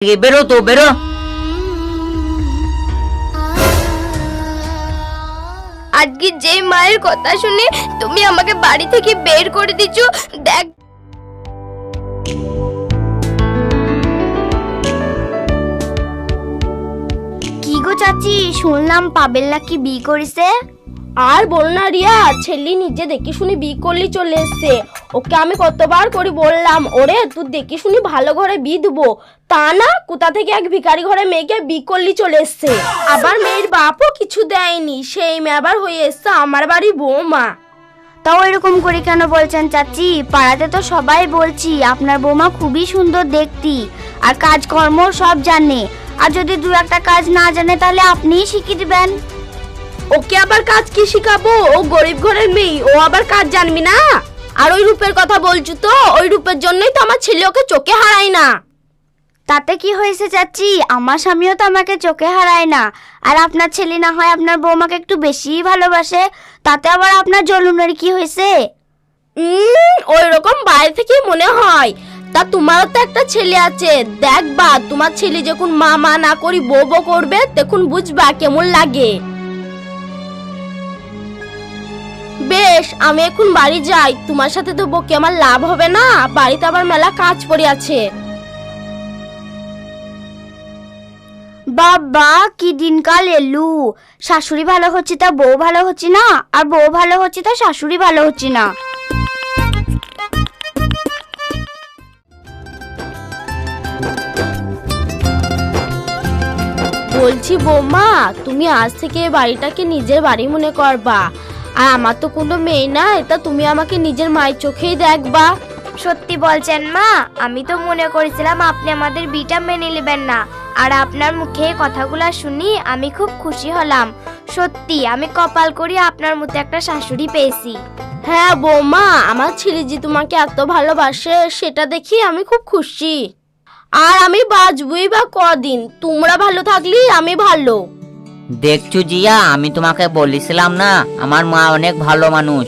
বেরো তো বেরো। আজকে যে মায়ের কথা শুনে তুমি আমাকে বাড়ি থেকে বের করে দিচ্ছ, দেখ কি গো চাচি, শুনলাম পাবেল নাকি বিয়ে করেছে। আর বল না রিয়া, ছেলে নিজে দেখে শুনি বিয়ে করলি চলে এসছে। ওকে আমি কতবার করে বললাম, ওরে তুই দেখে শুনি ভালো ঘরে বিয়ে দেবো, তা না কোথা থেকে এক ভিখারি ঘরে মেয়েকে বিয়ে করলি চলে এসছে। আবার মেয়ের বাপও কিছু দেয়নি, সেই মেয়ে আবার হয়ে এসছে আমার বাড়ি বৌমা। তাও এরকম করে কেন বলছেন চাচি? পাড়াতে তো সবাই বলছি আপনার বৌমা খুবই সুন্দর দেখতি, আর কাজকর্ম সব জানে। আর যদি দু একটা কাজ না জানে তাহলে আপনিই শিখিয়ে দিবেন। ওকে আবার কাজ কি শিখাবো? ও গরিব ঘরের মেয়ে, ও আবার কাজ জানবি না? আর ওই রূপের কথা বলছো তো, ওই রূপের জন্যই তো আমার ছেলে ওকে চোখে হারায় না। তাতে কি হয়েছে চাচি? আমার স্বামীও তো আমাকে চোখে হারায় না। আর আপনার ছেলে না হয় আপনার বৌমাকে একটু বেশিই ভালোবাসে, তাতে আবার আপনার জ্বলুনের কি হয়েছে? ওই রকম বাইরে থেকে মনে হয়। তা তোমারও তো একটা ছেলে আছে, দেখবা তোমার ছেলে যখন মা মা না করি বউ বউ করবে, তখন বুঝবা কেমন লাগে। বেশ, আমি এখন বাড়ি যাই। তোমার সাথে তো বকে আমার লাভ হবে না, বাড়িতে আবার মেলা কাজ পড়ে আছে। বাবা কি দিনকাল এলু! শাশুড়ি ভালো হচ্ছে তা বউ ভালো হচ্ছে না, আর বউ ভালো হচ্ছে তা শাশুড়ি ভালো হচ্ছে না। বলছি বৌমা, তুমি আজ থেকে বাড়িটাকে নিজের বাড়ি মনে করবা। আর আমার তো কোনো মেয়ে নাই, তা তুমি আমাকে নিজের মায়ের চোখেই দেখবা। সত্যি বলছেন মা? আমি তো মনে করেছিলাম আপনি আমাদের বিটা মেনে নেবেন না, আর আপনার মুখে কথাগুলো শুনি আমি খুব খুশি হলাম। সত্যি আমি কপাল করি আপনার মতো একটা শাশুড়ি পেয়েছি। হ্যাঁ বৌমা, আমার ছেলে যে তোমাকে এত ভালোবাসে সেটা দেখি আমি খুব খুশি। আর আমি বাঁচবই বা কদিন, তোমরা ভালো থাকলেই আমি ভালো। দেখছো জিয়া, আমি তোমাকে বলেছিলাম না আমার মা অনেক ভালো মানুষ।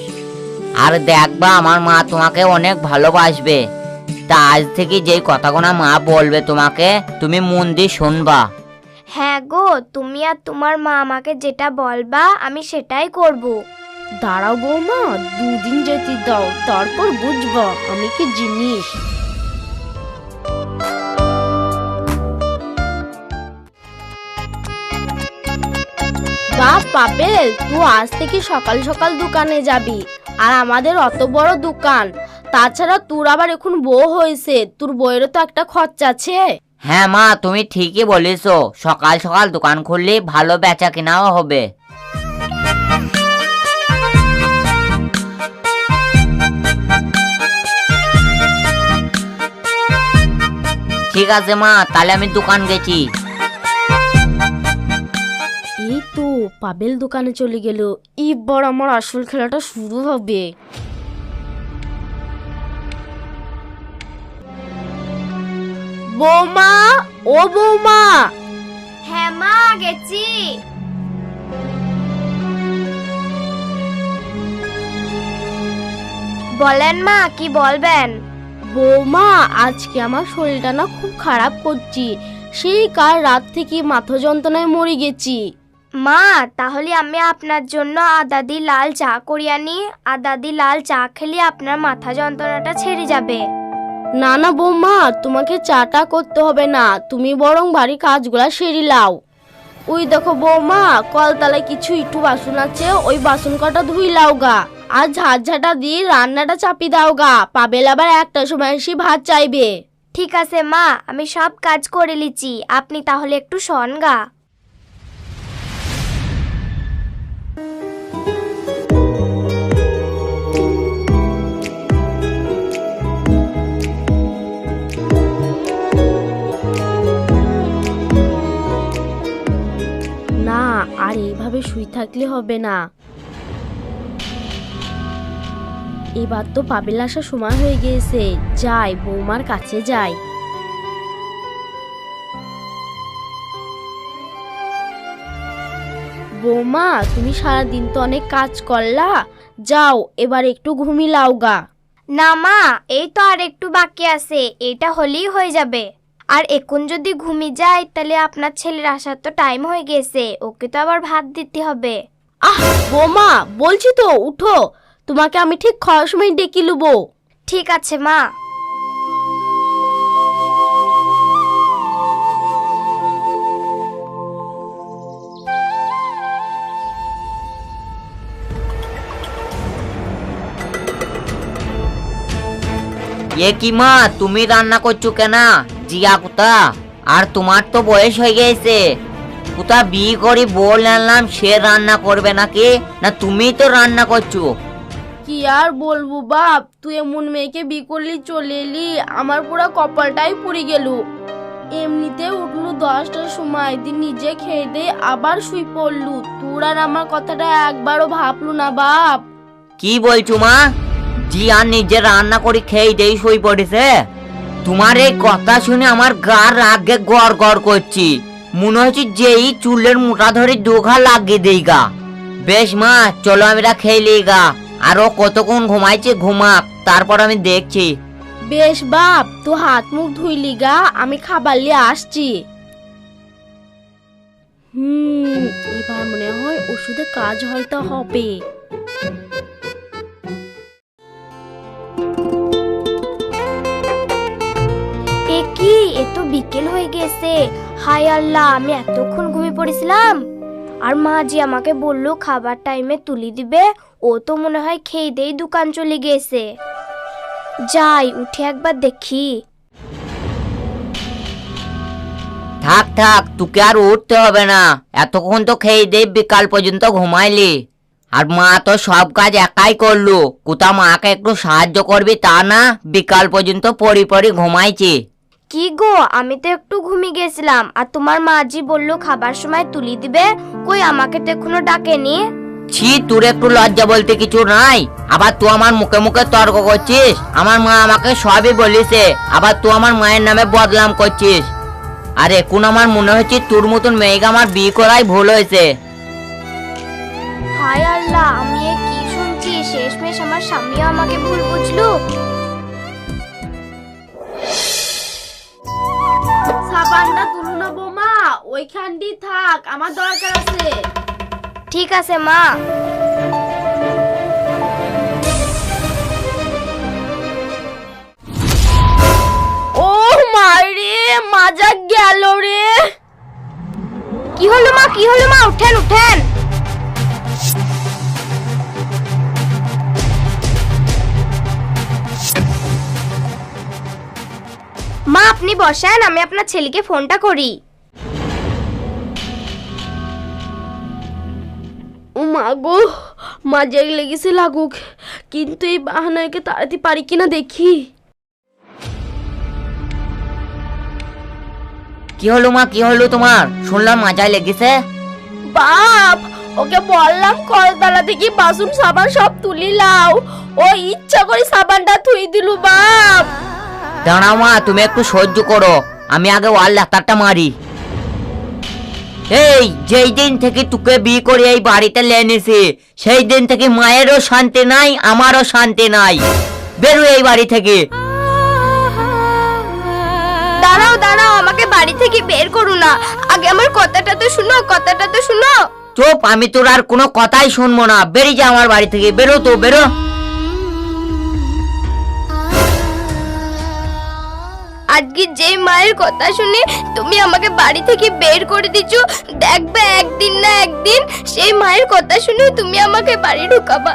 আর দেখবা আমার মা তোমাকে অনেক ভালোবাসবে। তা আজ থেকে যেই কথাগুলো মা বলবে তোমাকে, তুমি মন দিয়ে শুনবা। হ্যাঁ গো, তুমি আর তোমার মা আমাকে যেটা বলবা আমি সেটাই করব। দাঁড়াও বৌমা, দুদিন যেতে দাও, তারপর বুঝবা আমি কি জিনিস। বাপ পাবেল, তুই আজ থেকে সকাল সকাল দোকানে যাবি। আর আমাদের অত বড় দোকান, তাছাড়া তোর আবার এখন বউ হয়েছে, তোর বউয়েরও তো একটা খরচা আছে। হ্যাঁ মা, তুমি ঠিকই বলেছো, সকাল সকাল দোকান খুললে ভালো বেচা কেনাও হবে। ঠিক আছে মা, তাহলে আমি দোকান গেছি। এই তো পাবেল দোকানে চলে গেল, এবার আমার আসল খেলাটা শুরু হবে। বৌমা, ও বৌমা। হ্যাঁ মা, গেছি। বলেন মা, কি বলবেন? বৌমা, আজকে আমার শরীরটা না খুব খারাপ করছি, সেই কাল রাত থেকে মাথা যন্ত্রণায় মরে গেছি। মা, তাহলে আমি আপনার জন্য আদা দিয়ে লাল চা করিয়ে আনি। আদা দিয়ে লাল চা খেলে আপনার মাথা যন্ত্রণাটা ছেড়ে যাবে। না না বৌমা, তোমাকে চাটা করতে হবে না, তুমি বরং বাড়ির কাজগুলা সেরে লাও। ওই দেখো বৌমা, কলতলায় কিছু একটু বাসন আছে, ওই বাসন কটা ধুই লাও গা। আর ঝাঁটা দিয়ে রান্নাটা চাপি দাও গা, পাবেল আবার একটা সময় এসে ভাত চাইবে। ঠিক আছে মা, আমি সব কাজ করে লিছি, আপনি তাহলে একটু শোন গা। না, আর এইভাবে শুই থাকলে হবে না। এবার তো পাবেল আসার সময় হয়ে গিয়েছে, যাই বৌমার কাছে যাই। বৌমা, তুমি সারাদিন তো অনেক কাজ করলা, যাও এবার একটু ঘুমিয়ে লাও গা। না মা, এই তো আর একটু বাকি আছে, এটা হলেই হয়ে যাবে। আর এখন যদি ঘুমিয়ে যায় তাহলে আপনার ছেলের আসার তো টাইম হয়ে গেছে, ওকে তো আবার ভাত দিতে হবে। আহ বৌমা, বলছি তো উঠো, তোমাকে আমি ঠিক খাওয়ার সময় ডেকে লুবো। ঠিক আছে মা। এ কি মা, তুমি রান্না করছো কেন? জিয়া কোথা? আর তোমার তো বয়স হয়ে গেছে, কোথা বিয়ে করে বল আনলাম সে রান্না করবে নাকি? না তুমি তো রান্না করছো? কি আর বলবো বাপ, তুই এমন মেয়েকে বিয়ে করলি চলে এলি, আমার পুরো কপালটাই পুড়ে গেল। এমনিতে উঠলু 10টার সময়, দিন নিজে খেয়ে দে আবার শুই পড়লু, তোর আর আমার কথাটা একবারও ভাবলু না বাপ। কি বলছো মা? জি আর নিজে রান্না করে খেয়ে দেই শুই পড়েছে? তোমার এই কথা শুনে আমার গার রাগে গড় গড় করছি, মনে হচ্ছে যেই চুলের মোটা ধরে দুঘা লাগিয়ে দেই গা। বেশ মা, চলো আমরা খেয়ে লি গা, আরো কতক্ষণ ঘুমাইছে ঘুমাক, তারপর আমি দেখছি। বেশ বাপ, তুই হাত মুখ ধুইলি গা, আমি খাবার নিয়ে আসছি। এবার মনে হয় ওষুধে কাজ হয়তো হবে। এ কি, এ তো বিকেল হয়ে গেছে। হায় আল্লাহ, আমি এতক্ষণ ঘুমিয়ে পড়েছিলাম। আর মা যে আমাকে বললো খাবার টাইমে তুলি দিবে, ও তো মনে হয় খেয়ে দেই দোকান চলে গেছে। যাই উঠে একবার দেখি। থাক থাক, তোকে আর উঠতে হবে না, এতক্ষণ তো খেয়ে দে বিকাল পর্যন্ত ঘুমাইলি। আর মা তো সব কাজ একাই করলো, কোথা মাকে একটু সাহায্য করবি তা না, বিকাল পর্যন্ত পড়ি পড়ি ঘুমাইছি। কি গো, আমি তো একটু ঘুমিয়ে গেছিলাম, আর তোমার মাজি বললো খাবার সময় তুলি দিবে, কই আমাকে তো এখনো ডাকেনি। ছি, তোর একটু লজ্জা বলতে কিছু নাই? আবার তুই আমার মুখে মুখে তর্ক করছিস? আমার মা আমাকে সবই বলিছে, আবার তুই আমার মায়ের নামে বদনাম করছিস। আর এখন আমার মনে হচ্ছে তোর মতন মেয়েকে আমার বিয়ে করাই ভুল হয়েছে। হায় আল্লাহ, আমি এ কি শুনছি, শেষমেশ আমার স্বামীও আমাকে ভুল বুঝলো। সাবানটা তুলো না বৌমা, ওইখানটি থাক, আমার দরকার আছে। ঠিক আছে মা। ও মারে, মাজা গেল রে। কি হলো মা, কি হলো মা, উঠেন উঠেন। মা আপনি বসেন, আমি আপনার ছেলেকে ফোনটা করি। ও মা গো, মাজায় লেগেছে লাগুক, কিন্তু এই বাহানাকে তাড়াতে পারি কিনা দেখি। কি হলো মা, কি হলো তোমার? শুনলাম মাজায় লেগেছে। বাপ, ওকে বললাম কলতলা থেকে বাসন সাবান সব তুলি লাও, ও ইচ্ছা করে সাবানটা থুই দিলু বাপ। দাঁড়াও মা, তুমি একটু সহ্য করো, আমি আগে ওয়াল ডাক্তারটা মারি। এই যেই দিন থেকে তোকে বিয়ে করে এই বাড়িতে লেনেছি, সেই দিন থেকে মায়েরও শান্তি নাই, আমারও শান্তি নাই। বেরো এই বাড়ি থেকে। দাঁড়াও দাঁড়াও, আমাকে বাড়ি থেকে বের করো না, আগে আমার কথাটা তো শুনো, কথাটা তো শুনো। চুপ, আমি তোর আর কোনো কথাই শুনবো না, বেরিয়ে যা আমার বাড়ি থেকে, বেরো তো বেরো। আজকে যে মায়ের কথা শুনে তুমি আমাকে বাড়ি থেকে বের করে দিচ্ছ, দেখবে একদিন না একদিন সেই মায়ের কথা শুনে তুমি আমাকে বাড়ি ঢুকাবা।